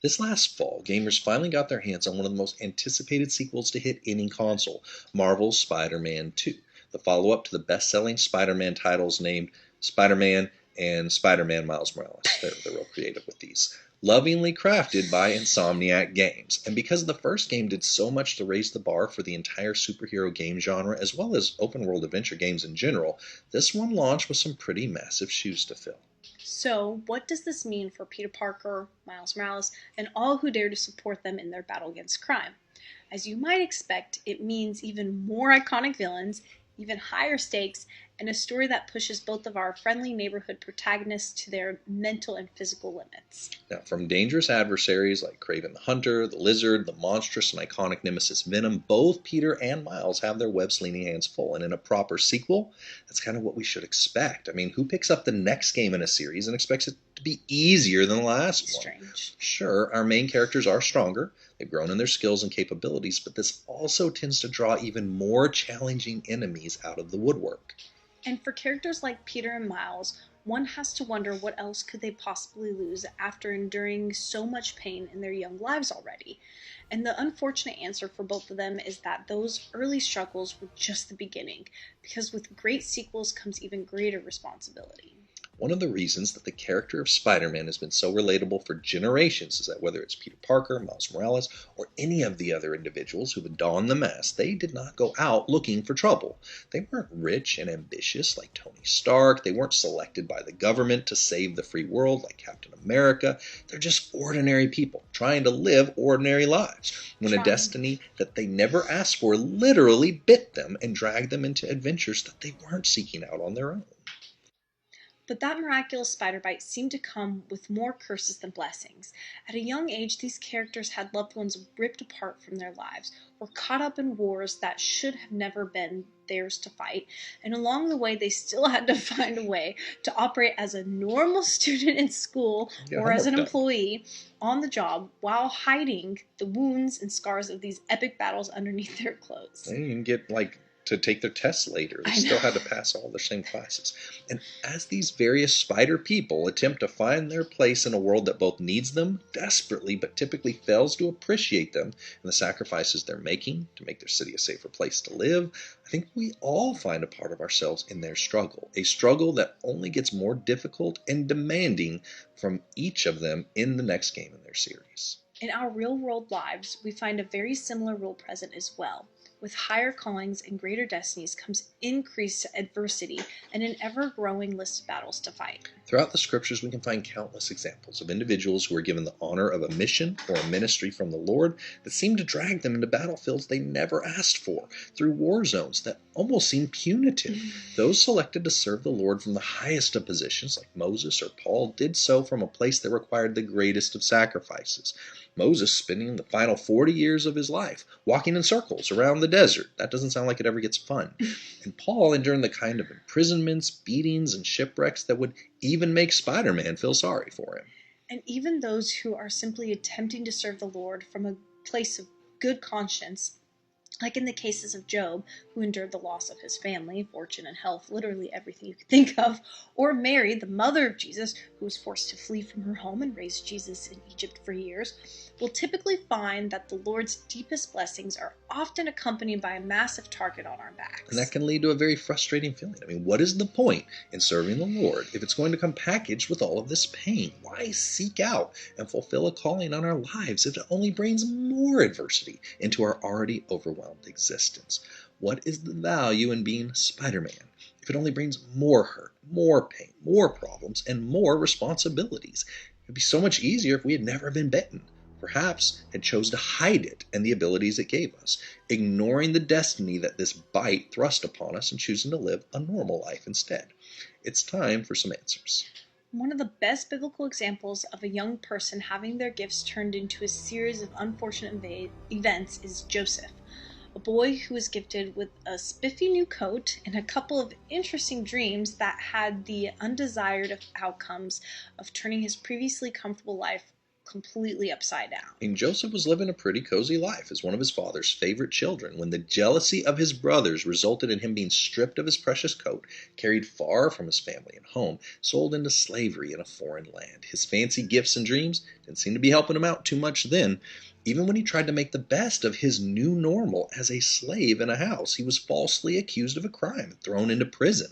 This last fall, gamers finally got their hands on one of the most anticipated sequels to hit any console, Marvel's Spider-Man 2, the follow-up to the best-selling Spider-Man titles named Spider-Man and Spider-Man Miles Morales. They're real creative with these. Lovingly crafted by Insomniac Games. And because the first game did so much to raise the bar for the entire superhero game genre, as well as open-world adventure games in general, this one launched with some pretty massive shoes to fill. So, what does this mean for Peter Parker, Miles Morales, and all who dare to support them in their battle against crime? As you might expect, it means even more iconic villains, even higher stakes, and a story that pushes both of our friendly neighborhood protagonists to their mental and physical limits. Now, from dangerous adversaries like Kraven the Hunter, the Lizard, the monstrous and iconic nemesis Venom, both Peter and Miles have their web-slinging hands full. And in a proper sequel, that's kind of what we should expect. I mean, who picks up the next game in a series and expects it to be easier than the last one? Strange. Sure, our main characters are stronger. They've grown in their skills and capabilities, but this also tends to draw even more challenging enemies out of the woodwork. And for characters like Peter and Miles, one has to wonder what else could they possibly lose after enduring so much pain in their young lives already. And the unfortunate answer for both of them is that those early struggles were just the beginning, because with great sequels comes even greater responsibility. One of the reasons that the character of Spider-Man has been so relatable for generations is that whether it's Peter Parker, Miles Morales, or any of the other individuals who would don the mask, they did not go out looking for trouble. They weren't rich and ambitious like Tony Stark. They weren't selected by the government to save the free world like Captain America. They're just ordinary people trying to live ordinary lives when a destiny that they never asked for literally bit them and dragged them into adventures that they weren't seeking out on their own. But that miraculous spider bite seemed to come with more curses than blessings. At a young age, these characters had loved ones ripped apart from their lives, were caught up in wars that should have never been theirs to fight, and along the way they still had to find a way to operate as a normal student in school or as an employee on the job while hiding the wounds and scars of these epic battles underneath their clothes. They didn't get to take their tests later. They still had to pass all their same classes. And as these various spider people attempt to find their place in a world that both needs them desperately but typically fails to appreciate them and the sacrifices they're making to make their city a safer place to live, I think we all find a part of ourselves in their struggle. A struggle that only gets more difficult and demanding from each of them in the next game in their series. In our real-world lives, we find a very similar rule present as well. With higher callings and greater destinies comes increased adversity and an ever-growing list of battles to fight. Throughout the scriptures, we can find countless examples of individuals who are given the honor of a mission or a ministry from the Lord that seem to drag them into battlefields they never asked for, through war zones that almost seem punitive. Those selected to serve the Lord from the highest of positions, like Moses or Paul, did so from a place that required the greatest of sacrifices. Moses spending the final 40 years of his life walking in circles around the desert. That doesn't sound like it ever gets fun. And Paul enduring the kind of imprisonments, beatings, and shipwrecks that would even make Spider-Man feel sorry for him. And even those who are simply attempting to serve the Lord from a place of good conscience, like in the cases of Job, who endured the loss of his family, fortune, and health, literally everything you could think of, or Mary, the mother of Jesus, who was forced to flee from her home and raise Jesus in Egypt for years, will typically find that the Lord's deepest blessings are often accompanied by a massive target on our backs. And that can lead to a very frustrating feeling. I mean, what is the point in serving the Lord if it's going to come packaged with all of this pain? Why seek out and fulfill a calling on our lives if it only brings more adversity into our already overwhelmed existence? What is the value in being Spider-Man if it only brings more hurt, more pain, more problems, and more responsibilities? It'd be so much easier if we had never been bitten. Perhaps had chose to hide it and the abilities it gave us, ignoring the destiny that this bite thrust upon us and choosing to live a normal life instead. It's time for some answers. One of the best biblical examples of a young person having their gifts turned into a series of unfortunate events is Joseph, a boy who was gifted with a spiffy new coat and a couple of interesting dreams that had the undesired outcomes of turning his previously comfortable life completely upside down. And Joseph was living a pretty cozy life as one of his father's favorite children when the jealousy of his brothers resulted in him being stripped of his precious coat, carried far from his family and home, sold into slavery in a foreign land. His fancy gifts and dreams didn't seem to be helping him out too much then. Even when he tried to make the best of his new normal as a slave in a house, he was falsely accused of a crime and thrown into prison.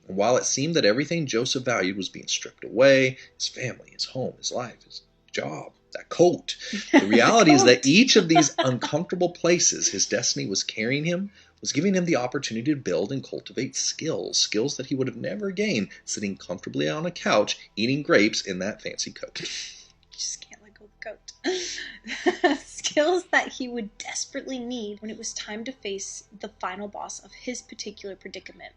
And while it seemed that everything Joseph valued was being stripped away, his family, his home, his life, his job, that coat, the reality is that each of these uncomfortable places his destiny was carrying him was giving him the opportunity to build and cultivate skills that he would have never gained sitting comfortably on a couch eating grapes in that fancy coat. Just can't let go of the coat. Skills that he would desperately need when it was time to face the final boss of his particular predicament.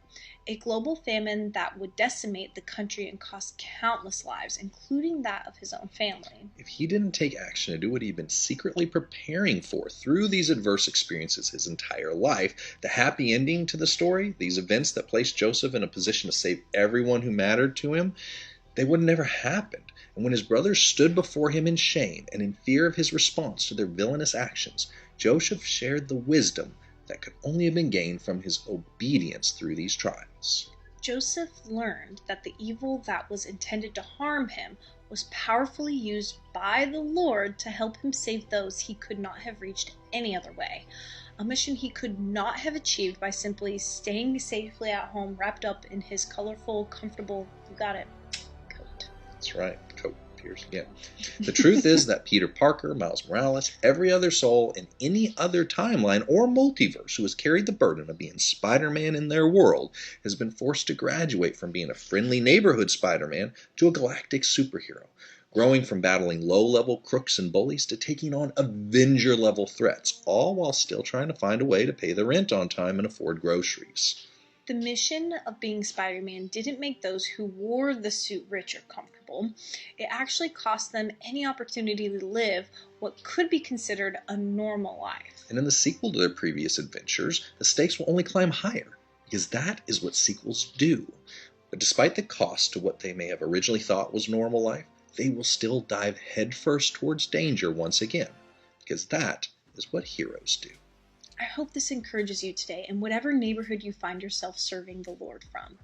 A global famine that would decimate the country and cost countless lives, including that of his own family. If he didn't take action to do what he'd been secretly preparing for through these adverse experiences his entire life, the happy ending to the story, these events that placed Joseph in a position to save everyone who mattered to him, they would have never happened. And when his brothers stood before him in shame and in fear of his response to their villainous actions, Joseph shared the wisdom that could only have been gained from his obedience through these trials. Joseph learned that the evil that was intended to harm him was powerfully used by the Lord to help him save those he could not have reached any other way. A mission he could not have achieved by simply staying safely at home, wrapped up in his colorful, comfortable, you got it, coat. That's right, coat appears again. The truth is that Peter Parker, Miles Morales, every other soul in any other timeline or multiverse who has carried the burden of being Spider-Man in their world has been forced to graduate from being a friendly neighborhood Spider-Man to a galactic superhero, growing from battling low-level crooks and bullies to taking on Avenger-level threats, all while still trying to find a way to pay the rent on time and afford groceries. The mission of being Spider-Man didn't make those who wore the suit rich or comfortable. It actually cost them any opportunity to live what could be considered a normal life. And in the sequel to their previous adventures, the stakes will only climb higher, because that is what sequels do. But despite the cost to what they may have originally thought was normal life, they will still dive headfirst towards danger once again, because that is what heroes do. I hope this encourages you today in whatever neighborhood you find yourself serving the Lord from.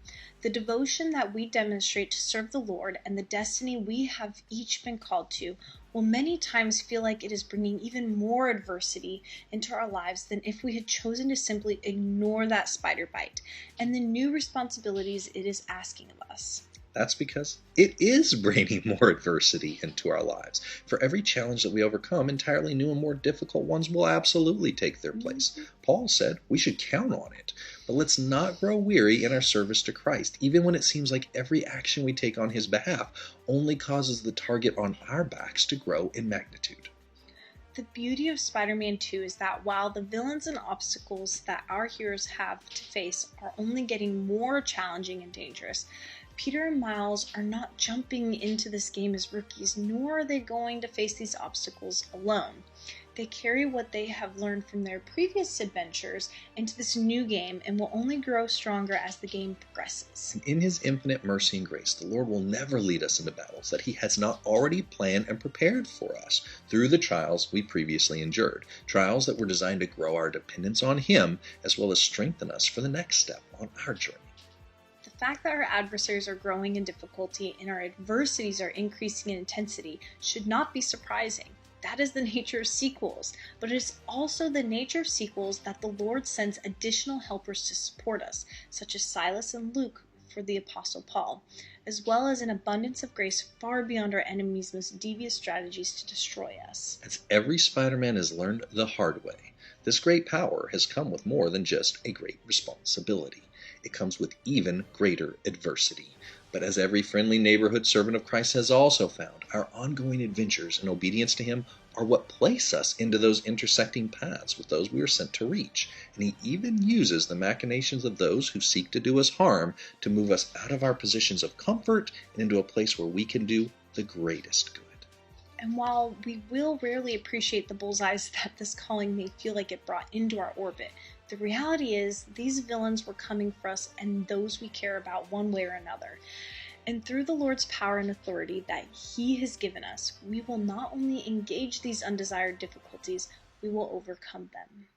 The devotion that we demonstrate to serve the Lord and the destiny we have each been called to will many times feel like it is bringing even more adversity into our lives than if we had chosen to simply ignore that spider bite and the new responsibilities it is asking of us. That's because it is bringing more adversity into our lives. For every challenge that we overcome, entirely new and more difficult ones will absolutely take their place. Paul said we should count on it. But let's not grow weary in our service to Christ, even when it seems like every action we take on his behalf only causes the target on our backs to grow in magnitude. The beauty of Spider-Man 2 is that while the villains and obstacles that our heroes have to face are only getting more challenging and dangerous, Peter and Miles are not jumping into this game as rookies, nor are they going to face these obstacles alone. They carry what they have learned from their previous adventures into this new game and will only grow stronger as the game progresses. In his infinite mercy and grace, the Lord will never lead us into battles that he has not already planned and prepared for us through the trials we previously endured, trials that were designed to grow our dependence on him as well as strengthen us for the next step on our journey. The fact that our adversaries are growing in difficulty and our adversities are increasing in intensity should not be surprising. That is the nature of sequels, but it is also the nature of sequels that the Lord sends additional helpers to support us, such as Silas and Luke for the Apostle Paul, as well as an abundance of grace far beyond our enemies' most devious strategies to destroy us. As every Spider-Man has learned the hard way, this great power has come with more than just a great responsibility. It comes with even greater adversity. But as every friendly neighborhood servant of Christ has also found, our ongoing adventures and obedience to him are what place us into those intersecting paths with those we are sent to reach. And he even uses the machinations of those who seek to do us harm to move us out of our positions of comfort and into a place where we can do the greatest good. And while we will rarely appreciate the bullseyes that this calling may feel like it brought into our orbit, the reality is these villains were coming for us and those we care about one way or another. And through the Lord's power and authority that He has given us, we will not only engage these undesired difficulties, we will overcome them.